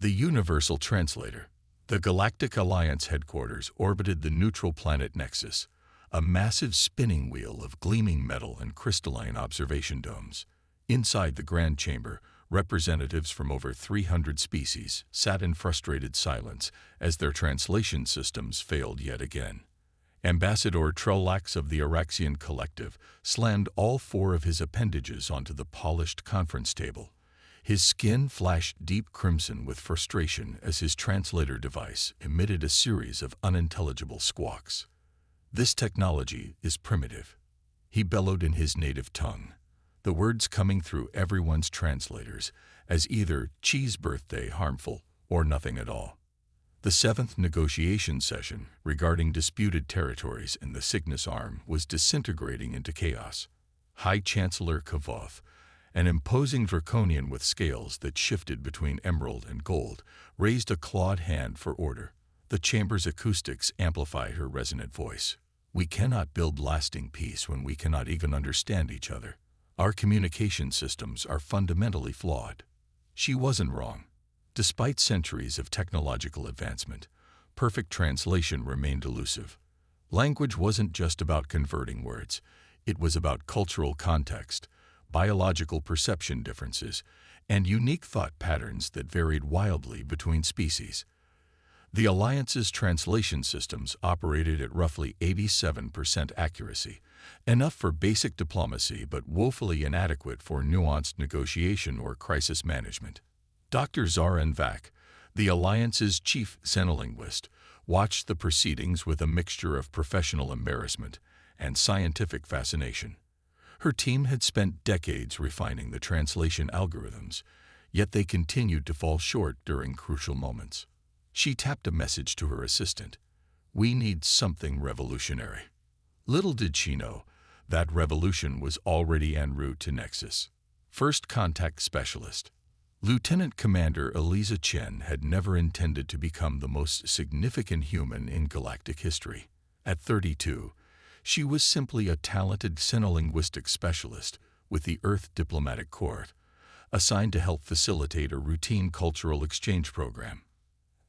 The Universal Translator. The Galactic Alliance headquarters orbited the neutral planet Nexus, a massive spinning wheel of gleaming metal and crystalline observation domes. Inside the Grand Chamber, representatives from over 300 species sat in frustrated silence as their translation systems failed yet again. Ambassador Trollax of the Araxian Collective slammed all 4 of his appendages onto the polished conference table. His skin flashed deep crimson with frustration as his translator device emitted a series of unintelligible squawks. "This technology is primitive," he bellowed in his native tongue, the words coming through everyone's translators as either cheese birthday harmful or nothing at all. The 7th negotiation session regarding disputed territories in the Cygnus Arm was disintegrating into chaos. High Chancellor Kavoth, an imposing draconian with scales that shifted between emerald and gold, raised a clawed hand for order. The chamber's acoustics amplified her resonant voice. "We cannot build lasting peace when we cannot even understand each other. Our communication systems are fundamentally flawed." She wasn't wrong. Despite centuries of technological advancement, perfect translation remained elusive. Language wasn't just about converting words. It was about cultural context, biological perception differences, and unique thought patterns that varied wildly between species. The Alliance's translation systems operated at roughly 87% accuracy, enough for basic diplomacy but woefully inadequate for nuanced negotiation or crisis management. Dr. Zaran Vak, the Alliance's chief xenolinguist, watched the proceedings with a mixture of professional embarrassment and scientific fascination. Her team had spent decades refining the translation algorithms, yet they continued to fall short during crucial moments. She tapped a message to her assistant. "We need something revolutionary." Little did she know that revolution was already en route to Nexus. First Contact Specialist. Lieutenant Commander Eliza Chen had never intended to become the most significant human in galactic history. At 32, she was simply a talented xenolinguistic specialist with the Earth Diplomatic Corps, assigned to help facilitate a routine cultural exchange program.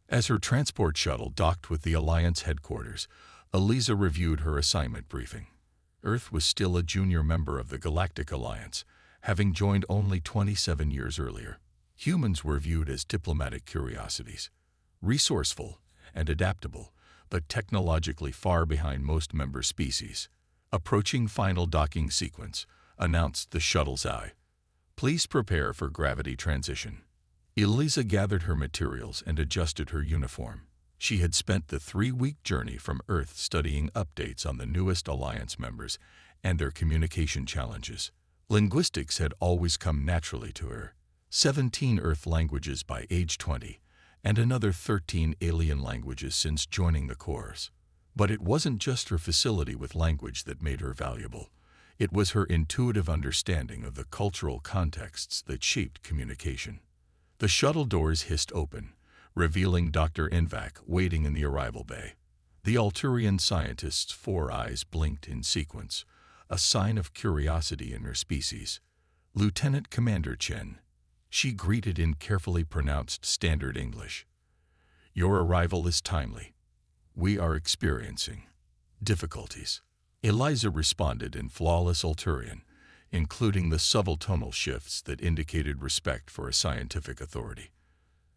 As her transport shuttle docked with the Alliance headquarters, Eliza reviewed her assignment briefing. Earth was still a junior member of the Galactic Alliance, having joined only 27 years earlier. Humans were viewed as diplomatic curiosities, resourceful and adaptable, but technologically far behind most member species. "Approaching final docking sequence," announced the shuttle's eye. "Please prepare for gravity transition." Eliza gathered her materials and adjusted her uniform. She had spent the 3-week journey from Earth studying updates on the newest Alliance members and their communication challenges. Linguistics had always come naturally to her. 17 Earth languages by age 20, and another 13 alien languages since joining the Corps. But it wasn't just her facility with language that made her valuable. It was her intuitive understanding of the cultural contexts that shaped communication. The shuttle doors hissed open, revealing Dr. Invak waiting in the arrival bay. The Alturian scientist's 4 eyes blinked in sequence, a sign of curiosity in her species. "Lieutenant Commander Chen," she greeted in carefully pronounced standard English. "Your arrival is timely. We are experiencing difficulties." Eliza responded in flawless Alturian, including the subtle tonal shifts that indicated respect for a scientific authority.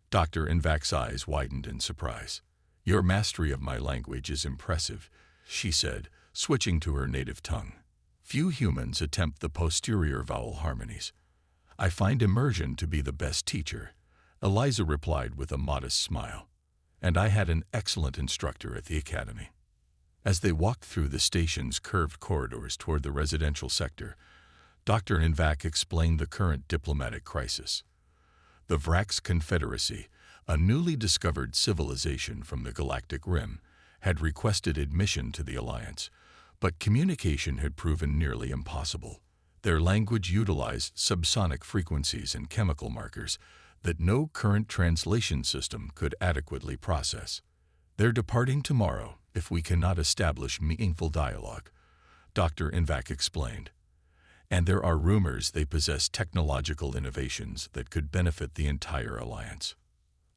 Dr. Invak's eyes widened in surprise. "Your mastery of my language is impressive," she said, switching to her native tongue. "Few humans attempt the posterior vowel harmonies. I find immersion to be the best teacher," Eliza replied with a modest smile. "And I had an excellent instructor at the academy." As they walked through the station's curved corridors toward the residential sector, Dr. Invak explained the current diplomatic crisis. The Vrax Confederacy, a newly discovered civilization from the Galactic Rim, had requested admission to the Alliance, but communication had proven nearly impossible. Their language utilized subsonic frequencies and chemical markers that no current translation system could adequately process. "They're departing tomorrow if we cannot establish meaningful dialogue," Dr. Invak explained. "And there are rumors they possess technological innovations that could benefit the entire Alliance."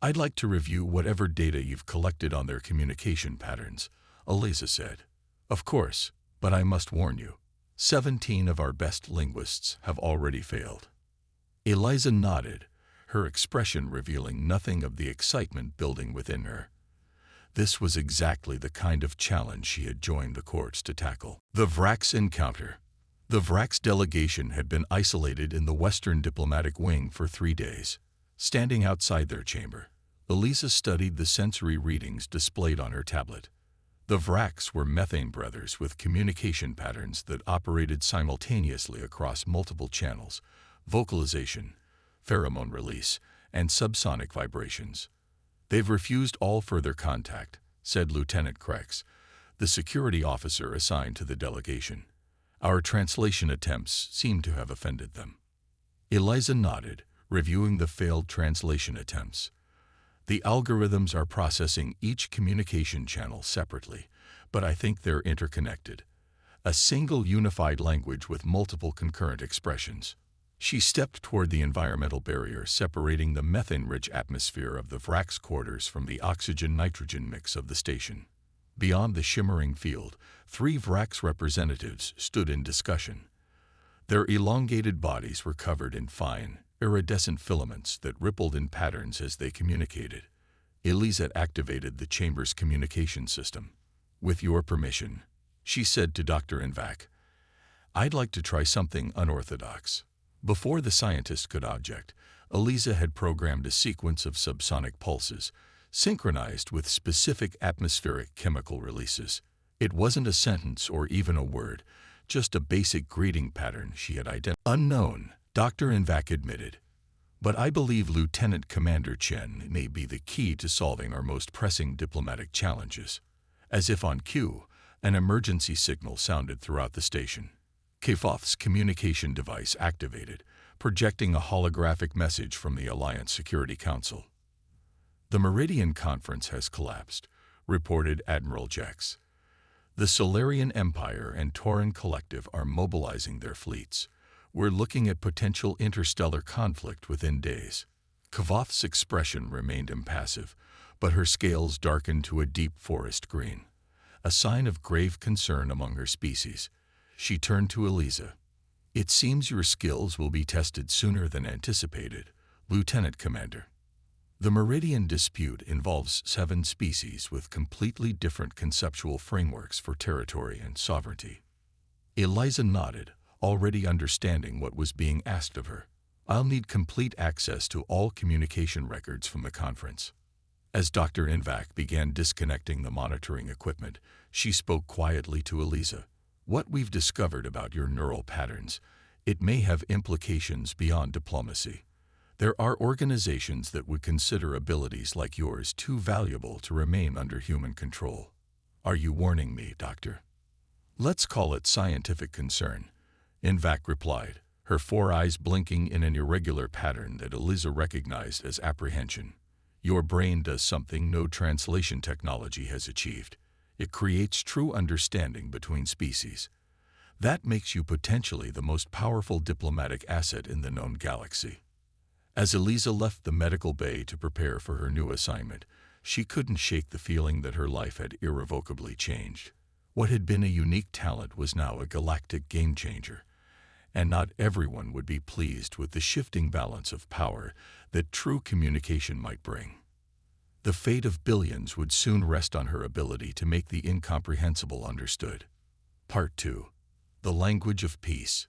"I'd like to review whatever data you've collected on their communication patterns," Eliza said. "Of course, but I must warn you, 17 of our best linguists have already failed." Eliza nodded, her expression revealing nothing of the excitement building within her. This was exactly the kind of challenge she had joined the courts to tackle. The Vrax encounter. The Vrax delegation had been isolated in the Western diplomatic wing for 3 days. Standing outside their chamber, Eliza studied the sensory readings displayed on her tablet. The Vrax were methane breathers with communication patterns that operated simultaneously across multiple channels: vocalization, pheromone release, and subsonic vibrations. "They've refused all further contact," said Lieutenant Krex, the security officer assigned to the delegation. "Our translation attempts seem to have offended them." Eliza nodded, reviewing the failed translation attempts. "The algorithms are processing each communication channel separately, but I think they're interconnected. A single unified language with multiple concurrent expressions." She stepped toward the environmental barrier separating the methane-rich atmosphere of the Vrax quarters from the oxygen-nitrogen mix of the station. Beyond the shimmering field, 3 Vrax representatives stood in discussion. Their elongated bodies were covered in fine, iridescent filaments that rippled in patterns as they communicated. Eliza activated the chamber's communication system. "With your permission," she said to Dr. Invak, "I'd like to try something unorthodox." Before the scientist could object, Eliza had programmed a sequence of subsonic pulses, synchronized with specific atmospheric chemical releases. It wasn't a sentence or even a word, just a basic greeting pattern she had identified. "Unknown," Dr. Invak admitted, "but I believe Lieutenant Commander Chen may be the key to solving our most pressing diplomatic challenges." As if on cue, an emergency signal sounded throughout the station. Kavoth's communication device activated, projecting a holographic message from the Alliance Security Council. "The Meridian Conference has collapsed," reported Admiral Jex. "The Solarian Empire and Tauran Collective are mobilizing their fleets. We're looking at potential interstellar conflict within days." Kavoth's expression remained impassive, but her scales darkened to a deep forest green, a sign of grave concern among her species. She turned to Eliza. "It seems your skills will be tested sooner than anticipated, Lieutenant Commander." The Meridian dispute involves 7 species with completely different conceptual frameworks for territory and sovereignty. Eliza nodded, already understanding what was being asked of her. "I'll need complete access to all communication records from the conference." As Dr. Invak began disconnecting the monitoring equipment, she spoke quietly to Eliza. "What we've discovered about your neural patterns, it may have implications beyond diplomacy. There are organizations that would consider abilities like yours too valuable to remain under human control." "Are you warning me, Doctor?" "Let's call it scientific concern," Invak replied, her 4 eyes blinking in an irregular pattern that Eliza recognized as apprehension. "Your brain does something no translation technology has achieved. It creates true understanding between species. That makes you potentially the most powerful diplomatic asset in the known galaxy." As Eliza left the medical bay to prepare for her new assignment, she couldn't shake the feeling that her life had irrevocably changed. What had been a unique talent was now a galactic game-changer, and not everyone would be pleased with the shifting balance of power that true communication might bring. The fate of billions would soon rest on her ability to make the incomprehensible understood. Part 2. The Language of Peace.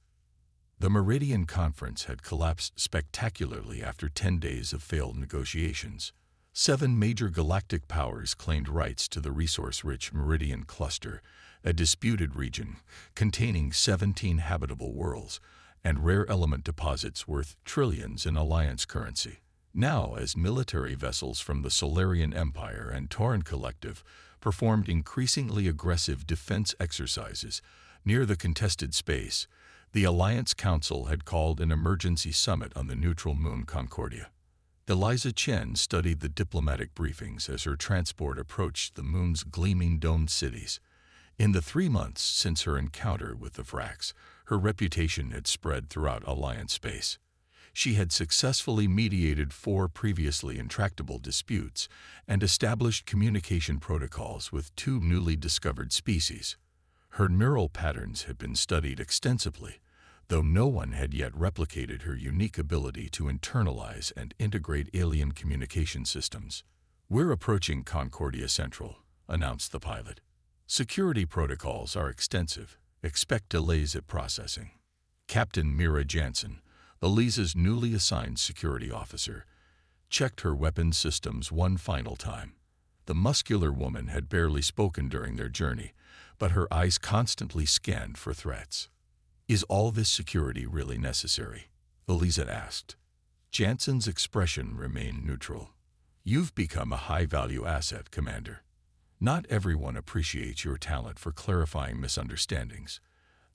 The Meridian Conference had collapsed spectacularly after 10 days of failed negotiations. 7 major galactic powers claimed rights to the resource-rich Meridian Cluster, a disputed region containing 17 habitable worlds and rare element deposits worth trillions in Alliance currency. Now, as military vessels from the Solarian Empire and Tauran Collective performed increasingly aggressive defense exercises near the contested space, the Alliance Council had called an emergency summit on the neutral moon Concordia. Eliza Chen studied the diplomatic briefings as her transport approached the moon's gleaming domed cities. In the 3 months since her encounter with the Vrax, her reputation had spread throughout Alliance space. She had successfully mediated 4 previously intractable disputes and established communication protocols with 2 newly discovered species. Her neural patterns had been studied extensively, though no one had yet replicated her unique ability to internalize and integrate alien communication systems. "We're approaching Concordia Central," announced the pilot. "Security protocols are extensive. Expect delays at processing." Captain Mira Jansen, Eliza's newly assigned security officer, checked her weapons systems one final time. The muscular woman had barely spoken during their journey, but her eyes constantly scanned for threats. "Is all this security really necessary?" Eliza asked. Jansen's expression remained neutral. "You've become a high-value asset, Commander. Not everyone appreciates your talent for clarifying misunderstandings,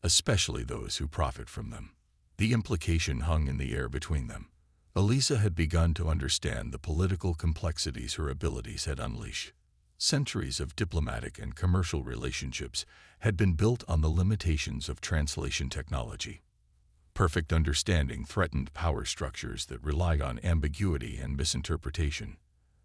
especially those who profit from them." The implication hung in the air between them. Eliza had begun to understand the political complexities her abilities had unleashed. Centuries of diplomatic and commercial relationships had been built on the limitations of translation technology. Perfect understanding threatened power structures that relied on ambiguity and misinterpretation.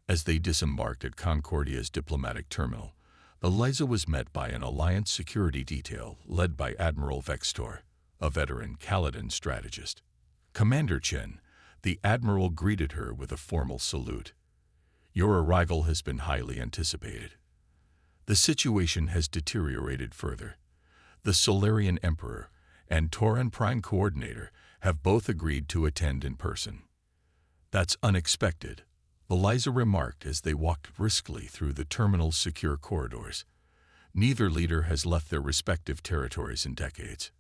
As they disembarked at Concordia's diplomatic terminal, Eliza was met by an Alliance security detail led by Admiral Vextor, a veteran Caladan strategist. "Commander Chen," the Admiral greeted her with a formal salute. "Your arrival has been highly anticipated. The situation has deteriorated further. The Solarian Emperor and Tauran Prime Coordinator have both agreed to attend in person." "That's unexpected," Eliza remarked as they walked briskly through the terminal's secure corridors. "Neither leader has left their respective territories in decades."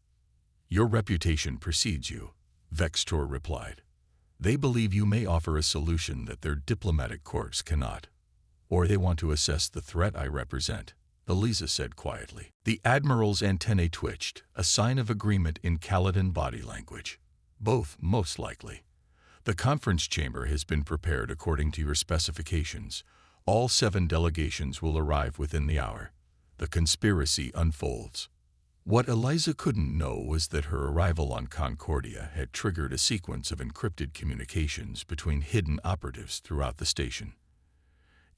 "Your reputation precedes you," Vextor replied. "They believe you may offer a solution that their diplomatic corps cannot. Or they want to assess the threat I represent," Eliza said quietly. The Admiral's antennae twitched, a sign of agreement in Caladan body language. "Both, most likely. The conference chamber has been prepared according to your specifications. All 7 delegations will arrive within the hour. The conspiracy unfolds." What Eliza couldn't know was that her arrival on Concordia had triggered a sequence of encrypted communications between hidden operatives throughout the station.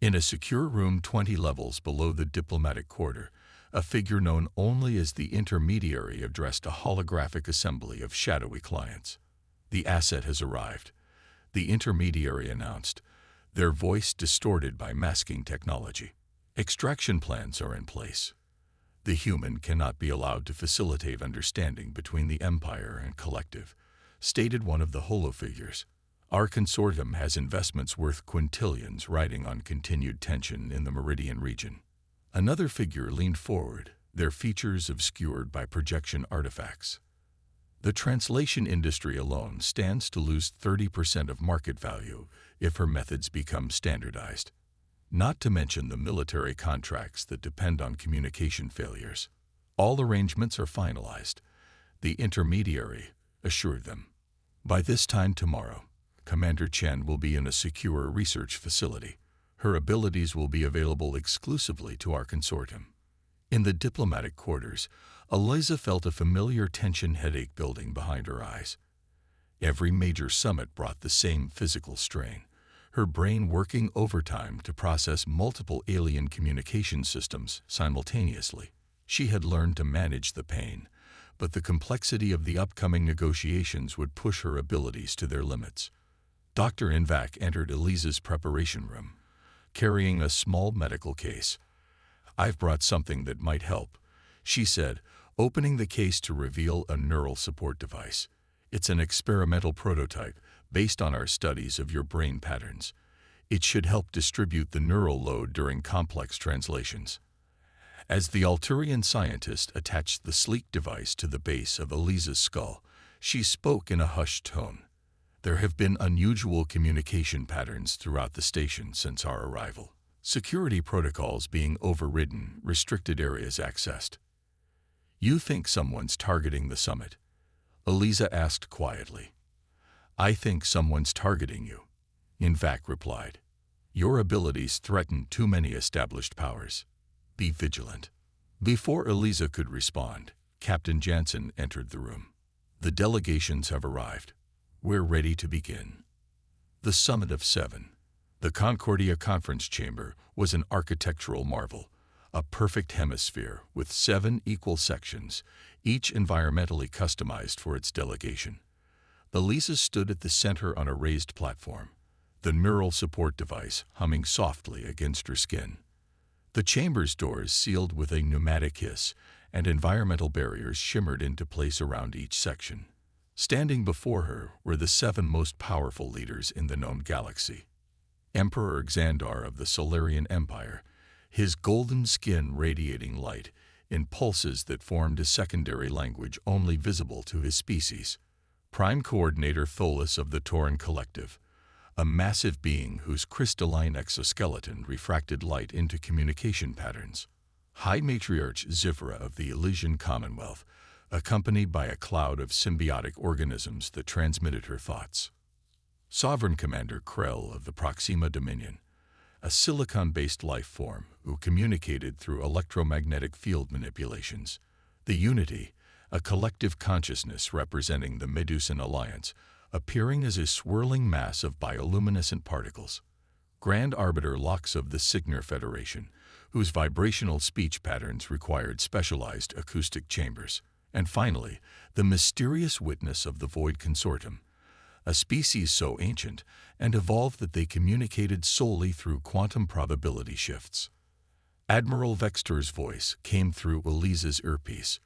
In a secure room 20 levels below the diplomatic quarter, a figure known only as the intermediary addressed a holographic assembly of shadowy clients. "The asset has arrived," the intermediary announced, their voice distorted by masking technology. "Extraction plans are in place. The human cannot be allowed to facilitate understanding between the Empire and Collective," stated one of the holofigures. "Our consortium has investments worth quintillions riding on continued tension in the Meridian region." Another figure leaned forward, their features obscured by projection artifacts. "The translation industry alone stands to lose 30% of market value if her methods become standardized. Not to mention the military contracts that depend on communication failures. All arrangements are finalized," the intermediary assured them. "By this time tomorrow, Commander Chen will be in a secure research facility. Her abilities will be available exclusively to our consortium." In the diplomatic quarters, Eliza felt a familiar tension headache building behind her eyes. Every major summit brought the same physical strain, her brain working overtime to process multiple alien communication systems simultaneously. She had learned to manage the pain, but the complexity of the upcoming negotiations would push her abilities to their limits. Dr. Invak entered Eliza's preparation room, carrying a small medical case. "I've brought something that might help," she said, opening the case to reveal a neural support device. "It's an experimental prototype based on our studies of your brain patterns. It should help distribute the neural load during complex translations." As the Alturian scientist attached the sleek device to the base of Eliza's skull, she spoke in a hushed tone. "There have been unusual communication patterns throughout the station since our arrival. Security protocols being overridden, restricted areas accessed." "You think someone's targeting the summit?" Eliza asked quietly. "I think someone's targeting you," Invak replied. "Your abilities threaten too many established powers. Be vigilant." Before Eliza could respond, Captain Jansen entered the room. "The delegations have arrived." We're ready to begin. The Summit of Seven. The Concordia Conference Chamber was an architectural marvel, a perfect hemisphere with 7 equal sections, each environmentally customized for its delegation. Elisa stood at the center on a raised platform, the neural support device humming softly against her skin. The chamber's doors sealed with a pneumatic hiss, and environmental barriers shimmered into place around each section. Standing before her were the 7 most powerful leaders in the known galaxy. Emperor Xandar of the Solarian Empire, his golden skin radiating light in pulses that formed a secondary language only visible to his species. Prime Coordinator Tholis of the Tauran Collective, a massive being whose crystalline exoskeleton refracted light into communication patterns. High Matriarch Zifra of the Elysian Commonwealth, accompanied by a cloud of symbiotic organisms that transmitted her thoughts. Sovereign Commander Krell of the Proxima Dominion, a silicon-based life form who communicated through electromagnetic field manipulations. The Unity, a collective consciousness representing the Medusan Alliance, appearing as a swirling mass of bioluminescent particles. Grand Arbiter Lox of the Signer Federation, whose vibrational speech patterns required specialized acoustic chambers. And finally, the mysterious witness of the Void Consortium, a species so ancient and evolved that they communicated solely through quantum probability shifts. Admiral Vextor's voice came through Elisa's earpiece.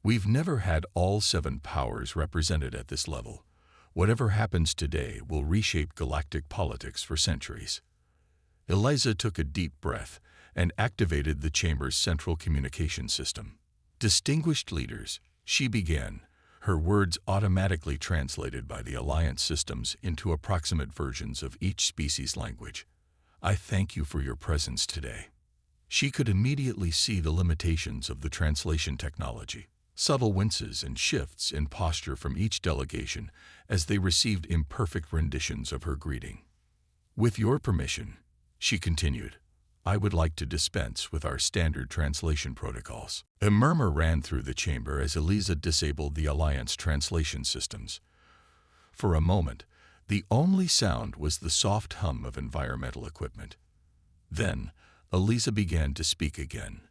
We've never had all 7 powers represented at this level. Whatever happens today will reshape galactic politics for centuries. Eliza took a deep breath and activated the chamber's central communication system. Distinguished leaders, she began, her words automatically translated by the Alliance systems into approximate versions of each species' language. I thank you for your presence today. She could immediately see the limitations of the translation technology, subtle winces and shifts in posture from each delegation as they received imperfect renditions of her greeting. With your permission, she continued, I would like to dispense with our standard translation protocols. A murmur ran through the chamber as Eliza disabled the Alliance translation systems. For a moment, the only sound was the soft hum of environmental equipment. Then, Eliza began to speak again,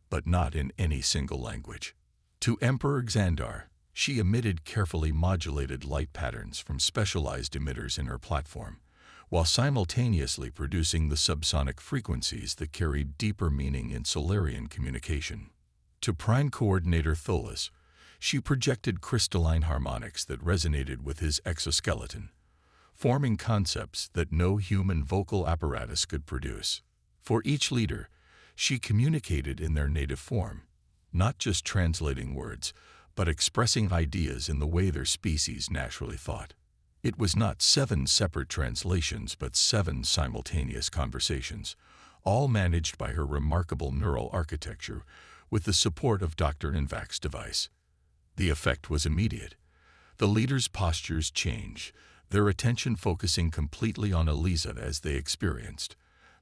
but not in any single language. To Emperor Xandar, she emitted carefully modulated light patterns from specialized emitters in her platform, while simultaneously producing the subsonic frequencies that carried deeper meaning in Solarian communication. To Prime Coordinator Tholis, she projected crystalline harmonics that resonated with his exoskeleton, forming concepts that no human vocal apparatus could produce. For each leader, she communicated in their native form, not just translating words, but expressing ideas in the way their species naturally thought. It was not 7 separate translations, but 7 simultaneous conversations, all managed by her remarkable neural architecture with the support of Dr. Invac's device. The effect was immediate. The leaders' postures changed, their attention focusing completely on Eliza as they experienced,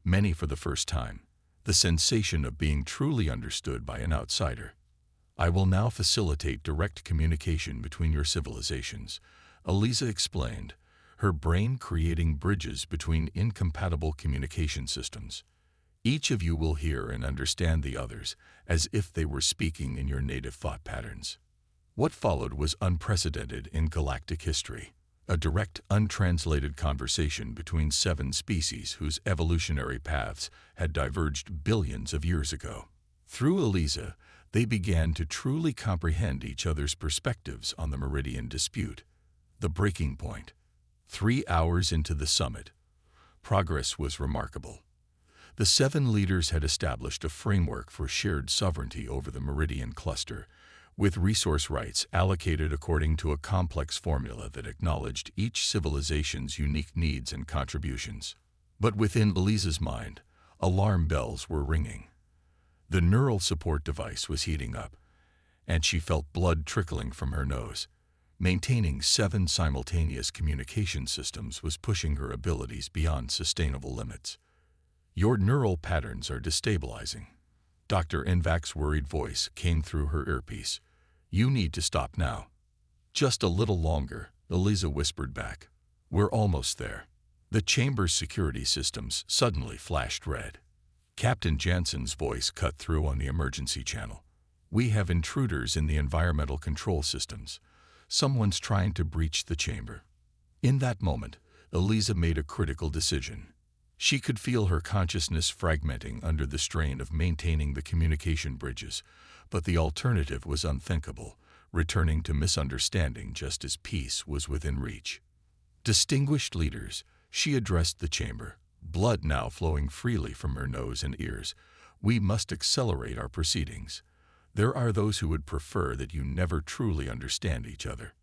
many for the first time, the sensation of being truly understood by an outsider. I will now facilitate direct communication between your civilizations, Eliza explained, her brain creating bridges between incompatible communication systems. Each of you will hear and understand the others as if they were speaking in your native thought patterns. What followed was unprecedented in galactic history, a direct, untranslated conversation between 7 species whose evolutionary paths had diverged billions of years ago. Through Eliza, they began to truly comprehend each other's perspectives on the Meridian dispute. The breaking point. 3 hours into the summit, progress was remarkable. The 7 leaders had established a framework for shared sovereignty over the Meridian cluster, with resource rights allocated according to a complex formula that acknowledged each civilization's unique needs and contributions. But within Eliza's mind, alarm bells were ringing. The neural support device was heating up, and she felt blood trickling from her nose. Maintaining 7 simultaneous communication systems was pushing her abilities beyond sustainable limits. Your neural patterns are destabilizing. Dr. Invac's worried voice came through her earpiece. You need to stop now. Just a little longer, Eliza whispered back. "We're almost there." The chamber's security systems suddenly flashed red. Captain Jansen's voice cut through on the emergency channel. "We have intruders in the environmental control systems. Someone's trying to breach the chamber." In that moment, Eliza made a critical decision. She could feel her consciousness fragmenting under the strain of maintaining the communication bridges, but the alternative was unthinkable, returning to misunderstanding just as peace was within reach. "Distinguished leaders," she addressed the chamber, blood now flowing freely from her nose and ears, "we must accelerate our proceedings. There are those who would prefer that you never truly understand each other."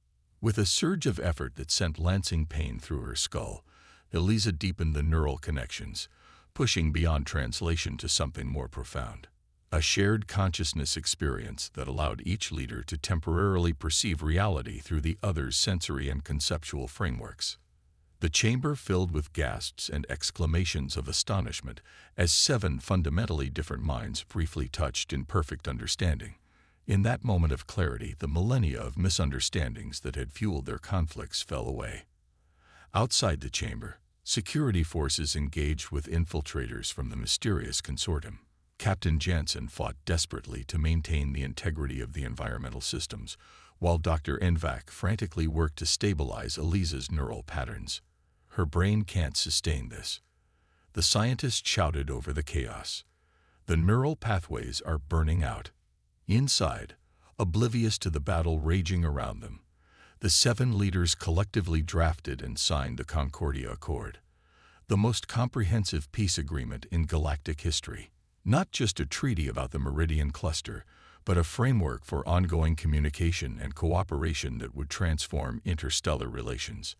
With a surge of effort that sent lancing pain through her skull, Eliza deepened the neural connections, pushing beyond translation to something more profound. A shared consciousness experience that allowed each leader to temporarily perceive reality through the other's sensory and conceptual frameworks. The chamber filled with gasps and exclamations of astonishment as 7 fundamentally different minds briefly touched in perfect understanding. In that moment of clarity, the millennia of misunderstandings that had fueled their conflicts fell away. Outside the chamber, security forces engaged with infiltrators from the mysterious consortium. Captain Jansen fought desperately to maintain the integrity of the environmental systems, while Dr. Envac frantically worked to stabilize Eliza's neural patterns. "Her brain can't sustain this," the scientist shouted over the chaos. "The neural pathways are burning out." Inside, oblivious to the battle raging around them, the 7 leaders collectively drafted and signed the Concordia Accord, the most comprehensive peace agreement in galactic history. Not just a treaty about the Meridian Cluster, but a framework for ongoing communication and cooperation that would transform interstellar relations.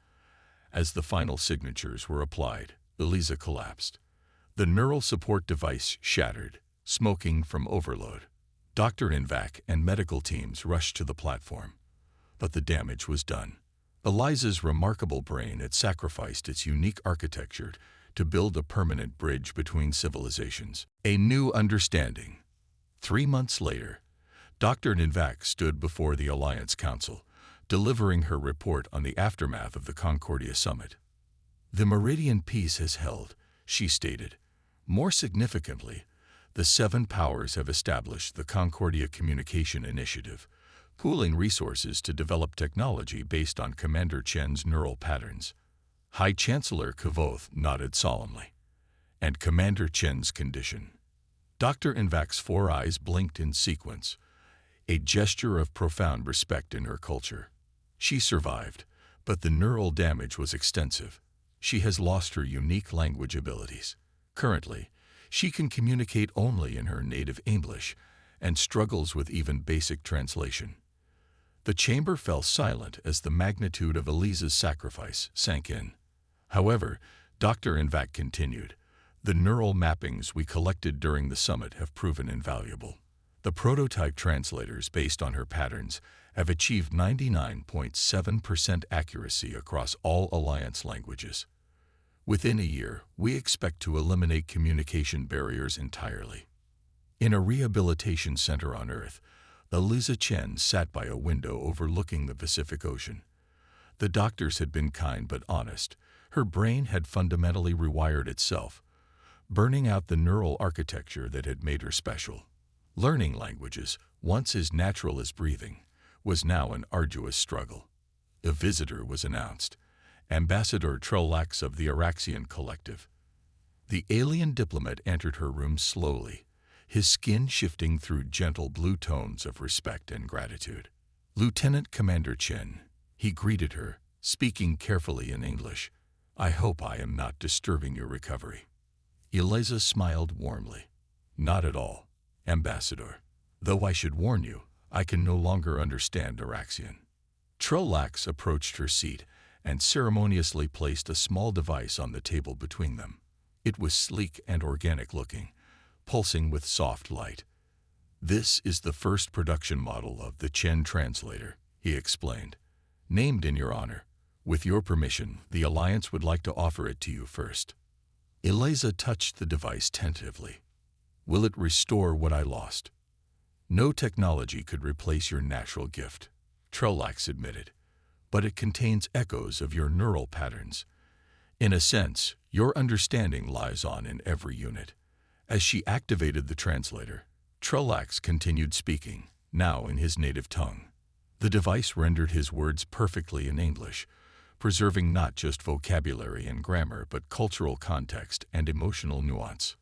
As the final signatures were applied, Eliza collapsed. The neural support device shattered, smoking from overload. Dr. Envac and medical teams rushed to the platform. But the damage was done. Eliza's remarkable brain had sacrificed its unique architecture to build a permanent bridge between civilizations. A new understanding. 3 months later, Dr. Envac stood before the Alliance Council, delivering her report on the aftermath of the Concordia Summit. "The Meridian peace has held," she stated. "More significantly, the 7 powers have established the Concordia Communication Initiative, pooling resources to develop technology based on Commander Chen's neural patterns." High Chancellor Kavoth nodded solemnly. "And Commander Chen's condition." Dr. Envac's 4 eyes blinked in sequence, a gesture of profound respect in her culture. "She survived, but the neural damage was extensive. She has lost her unique language abilities. Currently, she can communicate only in her native English and struggles with even basic translation." The chamber fell silent as the magnitude of Eliza's sacrifice sank in. However, Dr. Envac continued, "The neural mappings we collected during the summit have proven invaluable. The prototype translators based on her patterns have achieved 99.7% accuracy across all Alliance languages. Within a year, we expect to eliminate communication barriers entirely." In a rehabilitation center on Earth, Eliza Chen sat by a window overlooking the Pacific Ocean. The doctors had been kind but honest. Her brain had fundamentally rewired itself, burning out the neural architecture that had made her special. Learning languages, once as natural as breathing, was now an arduous struggle. A visitor was announced, Ambassador Trolax of the Araxian Collective. The alien diplomat entered her room slowly, his skin shifting through gentle blue tones of respect and gratitude. "Lieutenant Commander Chen," he greeted her, speaking carefully in English. "I hope I am not disturbing your recovery." Eliza smiled warmly. "Not at all, Ambassador. Though I should warn you, I can no longer understand Araxian." Trolax approached her seat and ceremoniously placed a small device on the table between them. It was sleek and organic looking, pulsing with soft light. "This is the first production model of the Chen translator," he explained. "Named in your honor. With your permission, the Alliance would like to offer it to you first." Eliza touched the device tentatively. "Will it restore what I lost?" "No technology could replace your natural gift," Trolax admitted. but it contains echoes of your neural patterns. In a sense, your understanding lies on in every unit. As she activated the translator, Trelax continued speaking, now in his native tongue. The device rendered his words perfectly in English, preserving not just vocabulary and grammar but cultural context and emotional nuance.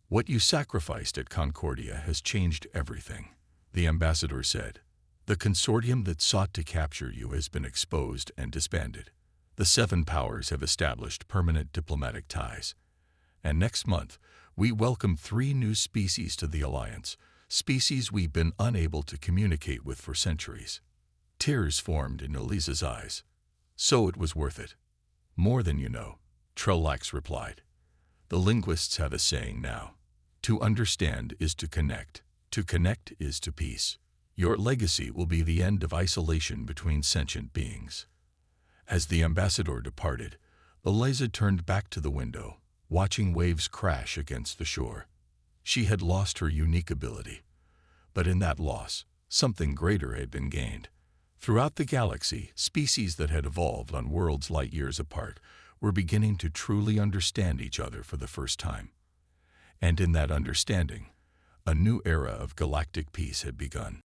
"What you sacrificed at Concordia has changed everything," the ambassador said. "The consortium that sought to capture you has been exposed and disbanded. The seven powers have established permanent diplomatic ties. And next month, we welcome 3 new species to the Alliance, species we've been unable to communicate with for centuries." Tears formed in Elisa's eyes. "So it was worth it." "More than you know," Trelax replied. "The linguists have a saying now. To understand is to connect. To connect is to peace. Your legacy will be the end of isolation between sentient beings." As the ambassador departed, Eliza turned back to the window, watching waves crash against the shore. She had lost her unique ability, but in that loss, something greater had been gained. Throughout the galaxy, species that had evolved on worlds light years apart were beginning to truly understand each other for the first time. And in that understanding, a new era of galactic peace had begun.